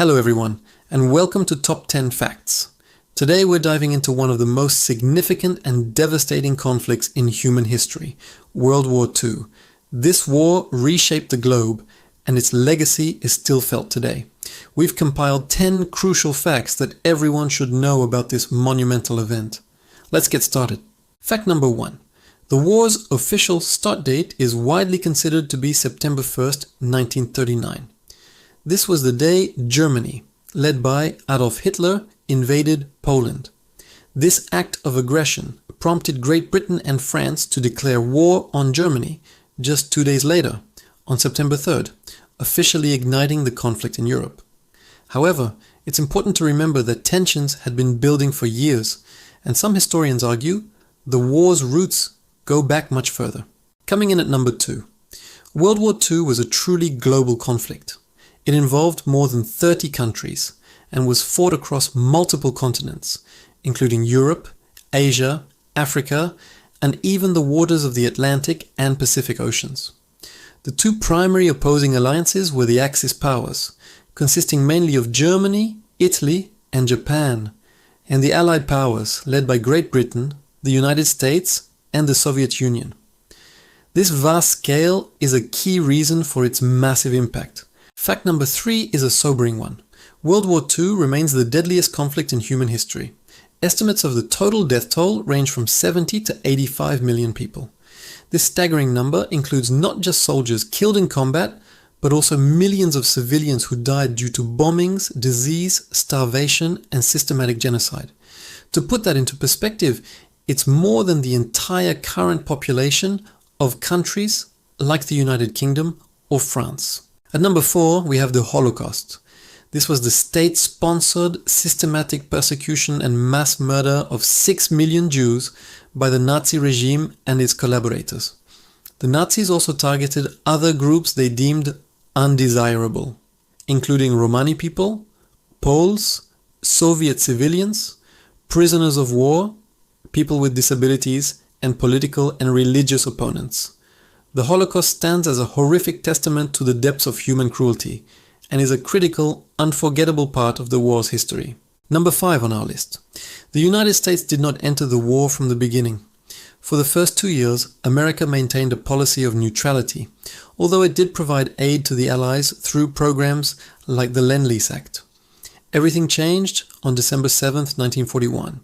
Hello everyone, and welcome to Top 10 Facts. Today we're diving into one of the most significant and devastating conflicts in human history, World War II. This war reshaped the globe, and its legacy is still felt today. We've compiled 10 crucial facts that everyone should know about this monumental event. Let's get started. Fact number 1. The war's official start date is widely considered to be September 1st, 1939. This was the day Germany, led by Adolf Hitler, invaded Poland. This act of aggression prompted Great Britain and France to declare war on Germany just 2 days later, on September 3rd, officially igniting the conflict in Europe. However, it's important to remember that tensions had been building for years, and some historians argue the war's roots go back much further. Coming in at number 2, World War II was a truly global conflict. It involved more than 30 countries and was fought across multiple continents, including Europe, Asia, Africa, and even the waters of the Atlantic and Pacific Oceans. The two primary opposing alliances were the Axis powers, consisting mainly of Germany, Italy, and Japan, and the Allied powers led by Great Britain, the United States, and the Soviet Union. This vast scale is a key reason for its massive impact. Fact number 3 is a sobering one. World War II remains the deadliest conflict in human history. Estimates of the total death toll range from 70 to 85 million people. This staggering number includes not just soldiers killed in combat, but also millions of civilians who died due to bombings, disease, starvation, and systematic genocide. To put that into perspective, it's more than the entire current population of countries like the United Kingdom or France. At number 4, we have the Holocaust. This was the state-sponsored systematic persecution and mass murder of 6 million Jews by the Nazi regime and its collaborators. The Nazis also targeted other groups they deemed undesirable, including Romani people, Poles, Soviet civilians, prisoners of war, people with disabilities, and political and religious opponents. The Holocaust stands as a horrific testament to the depths of human cruelty and is a critical, unforgettable part of the war's history. Number 5 on our list. The United States did not enter the war from the beginning. For the first 2 years, America maintained a policy of neutrality, although it did provide aid to the Allies through programs like the Lend-Lease Act. Everything changed on December 7th, 1941,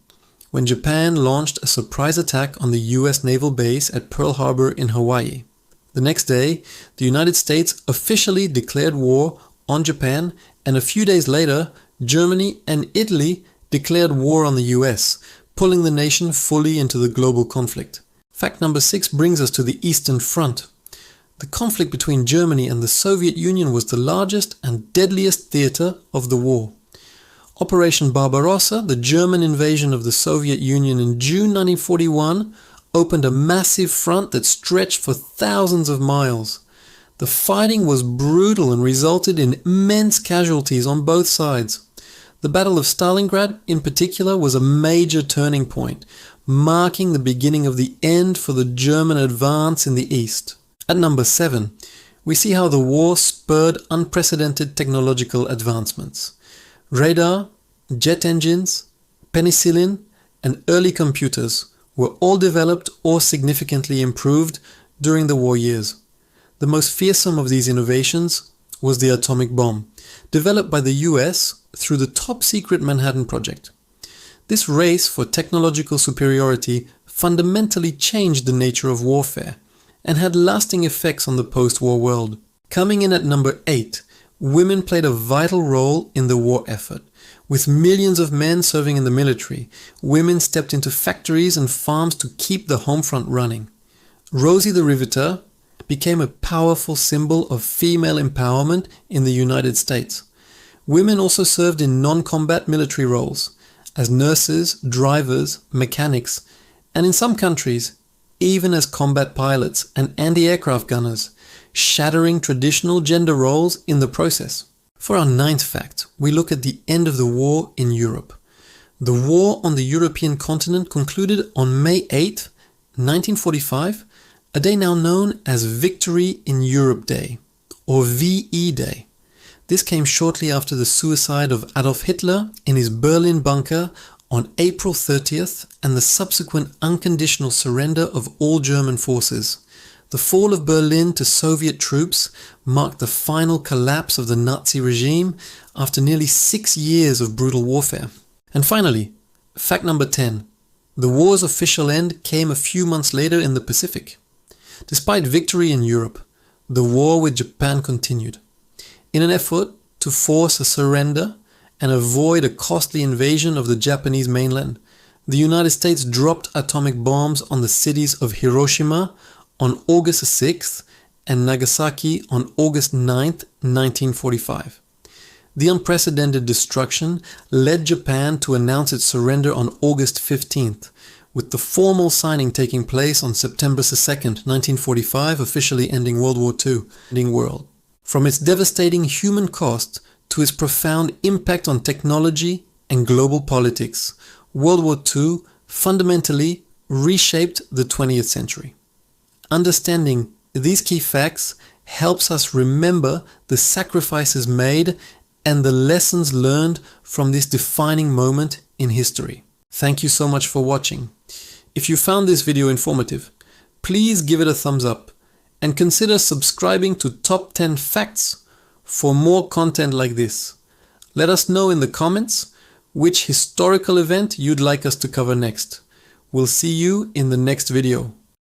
when Japan launched a surprise attack on the US naval base at Pearl Harbor in Hawaii. The next day, the United States officially declared war on Japan, and a few days later, Germany and Italy declared war on the US, pulling the nation fully into the global conflict. Fact number 6 brings us to the Eastern Front. The conflict between Germany and the Soviet Union was the largest and deadliest theater of the war. Operation Barbarossa, the German invasion of the Soviet Union in June 1941, opened a massive front that stretched for thousands of miles. The fighting was brutal and resulted in immense casualties on both sides. The Battle of Stalingrad, in particular, was a major turning point, marking the beginning of the end for the German advance in the East. At number 7, we see how the war spurred unprecedented technological advancements. Radar, jet engines, penicillin, and early computers were all developed or significantly improved during the war years. The most fearsome of these innovations was the atomic bomb, developed by the US through the top-secret Manhattan Project. This race for technological superiority fundamentally changed the nature of warfare and had lasting effects on the post-war world. Coming in at number 8, women played a vital role in the war effort. With millions of men serving in the military, women stepped into factories and farms to keep the home front running. Rosie the Riveter became a powerful symbol of female empowerment in the United States. Women also served in non-combat military roles, as nurses, drivers, mechanics, and in some countries, even as combat pilots and anti-aircraft gunners, shattering traditional gender roles in the process. For our 9th fact, we look at the end of the war in Europe. The war on the European continent concluded on May 8, 1945, a day now known as Victory in Europe Day, or VE Day. This came shortly after the suicide of Adolf Hitler in his Berlin bunker on April 30th and the subsequent unconditional surrender of all German forces. The fall of Berlin to Soviet troops marked the final collapse of the Nazi regime after nearly 6 years of brutal warfare. And finally, fact number 10. The war's official end came a few months later in the Pacific. Despite victory in Europe, the war with Japan continued. In an effort to force a surrender and avoid a costly invasion of the Japanese mainland, the United States dropped atomic bombs on the cities of Hiroshima on August 6th and Nagasaki on August 9th, 1945. The unprecedented destruction led Japan to announce its surrender on August 15th, with the formal signing taking place on September 2nd, 1945, officially ending World War II. From its devastating human cost to its profound impact on technology and global politics, World War II fundamentally reshaped the 20th century. Understanding these key facts helps us remember the sacrifices made and the lessons learned from this defining moment in history. Thank you so much for watching. If you found this video informative, please give it a thumbs up and consider subscribing to Top 10 Facts for more content like this. Let us know in the comments which historical event you'd like us to cover next. We'll see you in the next video.